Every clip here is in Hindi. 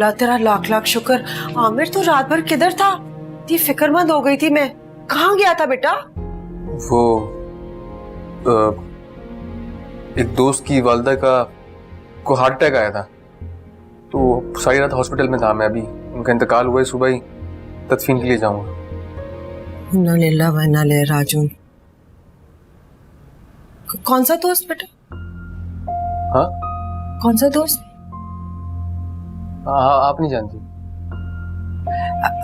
अल्लाह तेरा लाख लाख शुक्र। आमिर तो रात भर किधर था? इतनी फिक्रमंद हो गई थी मैं। कहाँ गया था बेटा? वो एक दोस्त की वालदा को हार्ट अटैक आया था, तो सारी रात हॉस्पिटल में था। मैं अभी उनका इंतकाल हुआ है, सुबह ही तदफीन के लिए जाऊंगा। इन्ना लिल्लाह व इन्ना इलैहि राजिऊन। कौन सा दोस्त बेटा? हाँ, कौन सा दोस्त? आप नहीं जानती?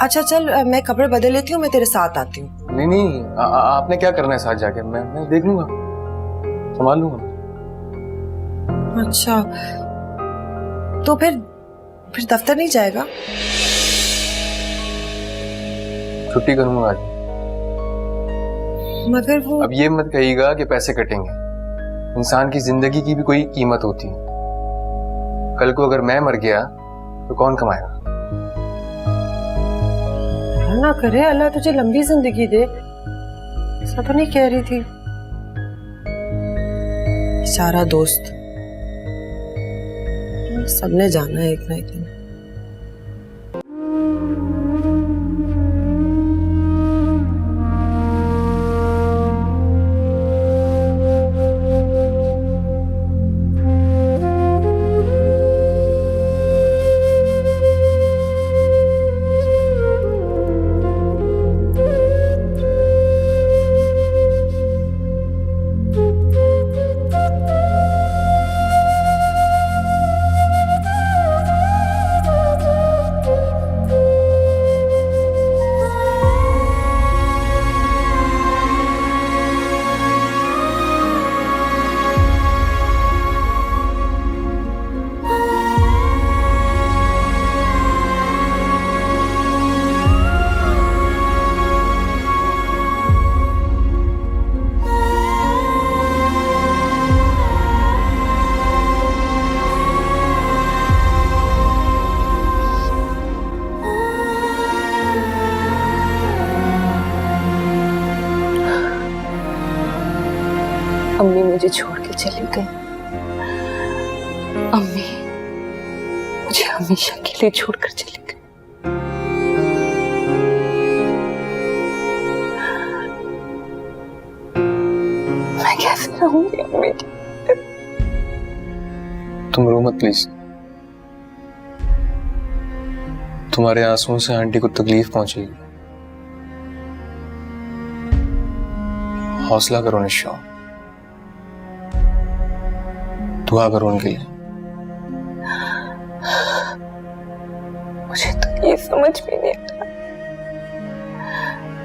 अच्छा चल, मैं कपड़े बदल लेती हूँ, मैं तेरे साथ आती हूँ। नहीं नहीं, आपने क्या करना है साथ जाके? मैं देख लूंगा, संभाल लूंगा। अच्छा, तो फिर दफ्तर नहीं जाएगा? छुट्टी करूंगा आज। मगर वो अब ये मत कहिएगा कि पैसे कटेंगे। इंसान की जिंदगी की भी कोई कीमत होती है। कल को अगर मैं मर गया तो कौन कमाएगा? ना करे अल्लाह तुझे लंबी जिंदगी दे, ऐसा तो नहीं कह रही थी। बेचारा दोस्त, सबने जाना है एक ना एक दिन। अम्मी मुझे छोड़ के चली गई। अम्मी मुझे हमेशा के लिए छोड़कर चली गई। मैं कैसे रहूंगी अम्मी? तुम रो मत प्लीज। तुम्हारे आंसुओं से आंटी को तकलीफ पहुंचेगी। हौसला करो निशा, दुआ करो उनके लिए। मुझे तो ये समझ भी नहीं आता,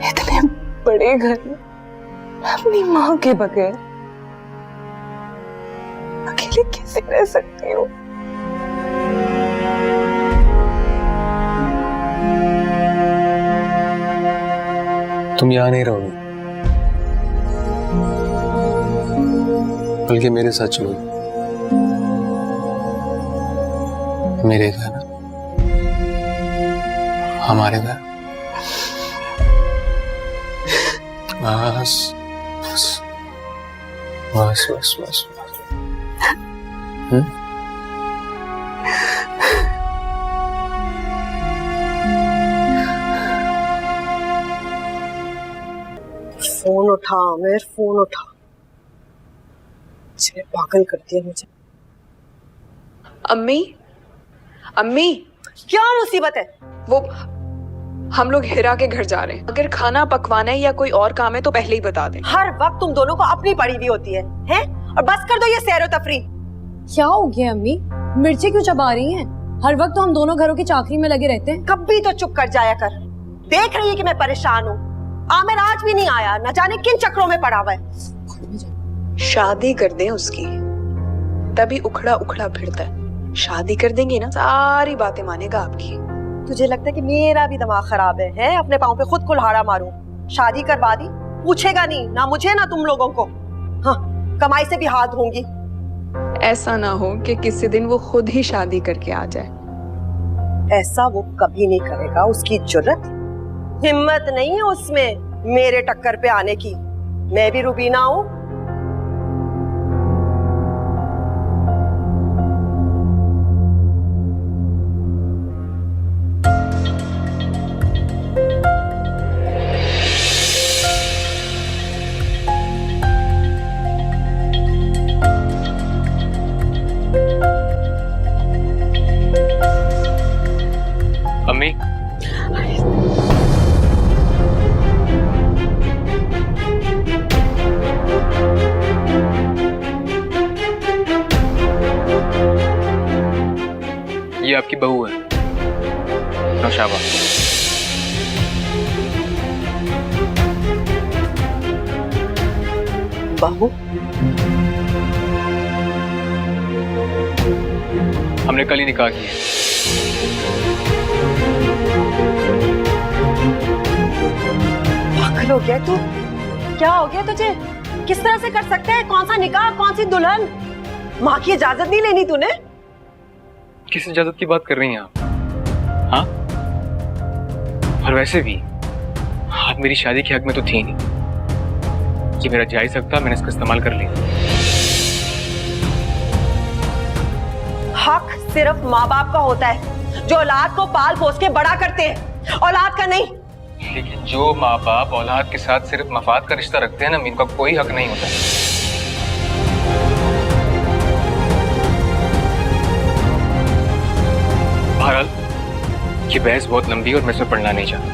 इतने बड़े घर में अपनी माँ के बगैर अकेले कैसे रह सकती हूँ। तुम यहां नहीं रहोगी, बल्कि मेरे साथ चलोगी। मेरे घर, हमारे घर। बस बस बस बस बस बस। फोन उठा आमिर, फोन उठा। मुझे पागल कर दिया मुझे। अम्मी अम्मी, क्या मुसीबत है? वो हम लोग हिरा के घर जा रहे हैं। अगर खाना पकवाना है या कोई और काम है तो पहले ही बता दें। हर वक्त तुम दोनों को अपनी पड़ी हुई होती है, हैं? और बस कर दो ये सैरो तफरी। क्या हो गया अम्मी? मिर्ची क्यों चबा रही हैं? हर वक्त तो हम दोनों घरों की चाकरी में लगे रहते हैं। कभी तो चुप कर जाया कर। देख रही है कि मैं परेशान हूँ। आमिर आज भी नहीं आया, न जाने किन चक्रों में पड़ा हुआ है। शादी कर दें उसकी, तभी उखड़ा उखड़ा फिरता है। शादी कर देंगे ना, सारी बातें मानेगा आपकी। तुझे लगता है कि मेरा भी दिमाग खराब है? अपने पाँव पे खुद कुल्हाड़ा मारूं? शादी करवा दी, पूछेगा नहीं ना मुझे ना तुम लोगों को। हाँ, कमाई से भी हाथ होंगी। ऐसा ना हो कि किसी दिन वो खुद ही शादी करके आ जाए। ऐसा वो कभी नहीं करेगा। उसकी जुर्रत, हिम्मत नहीं है उसमें मेरे टक्कर पे आने की। मैं भी रुबीना हूँ। अम्मी ये आपकी बहू है नौशाबा। बहू? हमने कल ही निकाह किया। पागल हो गया तू? क्या हो गया तुझे? किस तरह से कर सकते हैं? कौन सा निकाह, कौन सी दुल्हन? माँ की इजाजत नहीं लेनी तूने? किस इजाजत की बात कर रही हैं आप? हाँ, और वैसे भी आप मेरी शादी के हक में तो थी नहीं। ये मेरा जायज हक था, मैंने इसका इस्तेमाल कर लिया। हक सिर्फ माँ बाप का होता है, जो औलाद को पाल पोस के बड़ा करते हैं, औलाद का नहीं। लेकिन जो माँ बाप औलाद के साथ सिर्फ मफाद का रिश्ता रखते हैं ना, इनका कोई हक नहीं होता। बहरहाल ये बहस बहुत लंबी है और मैं इसमें पढ़ना नहीं चाहता।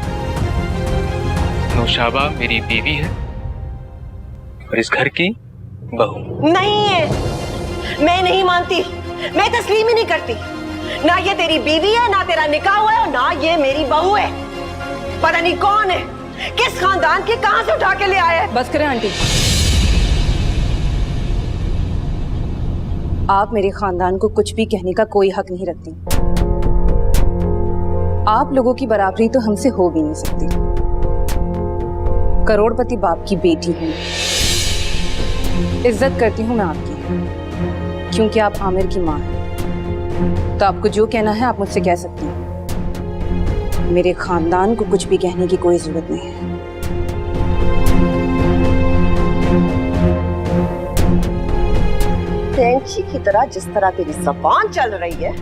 नौशाबा मेरी बीवी है और इस घर की बहू नहीं है। मैं नहीं मानती, मैं तस्लीम ही नहीं करती। ना ये तेरी बीवी है, ना तेरा निकाह हुआ है, और ना ये मेरी बहू है। पता नहीं कौन है, किस खानदान की, कहां से उठा के ले आया है। बस करें आंटी। आप मेरे खानदान को कुछ भी कहने का कोई हक नहीं रखती। आप लोगों की बराबरी तो हमसे हो भी नहीं सकती। करोड़पति बाप की बेटी हूं, इज्जत करती हूं मैं आपकी, क्योंकne आप आमिर की मां हैं। तो आपको जो कहना है आप मुझसे कह सकती हैं। मेरे खानदान को कुछ भी कहने की कोई जरूरत नहीं है। टेंची की तरह जिस तरह तेरी ज़बान चल रही है,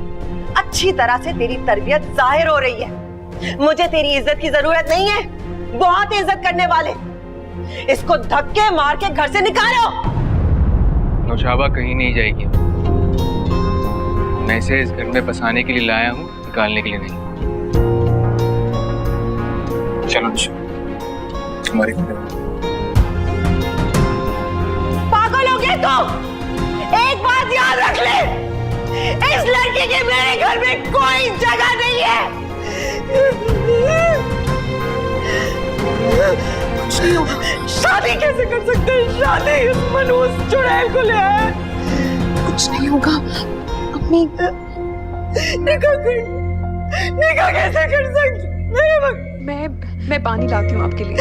अच्छी तरह से तेरी तरबियत जाहिर हो रही है। मुझे तेरी इज्जत की जरूरत नहीं है, बहुत इज्जत करने वाले। इसको धक्के मार के घर से निकालो। नौशाबा कहीं नहीं जाएगी। मैं इसे इस घर में बसाने के लिए लाया हूँ, निकालने के लिए नहीं। चलो हमारे पागल हो गया तू? एक बात याद रख ले, इस लड़की की मेरे घर में कोई जगह नहीं है। शादी कैसे कर सकते हैं? शादी इस मनहूस चुड़ैल को ले आया। कुछ नहीं होगा अम्मी। निकाह कैसे कर सकते? मैं पानी लाती हूँ आपके लिए।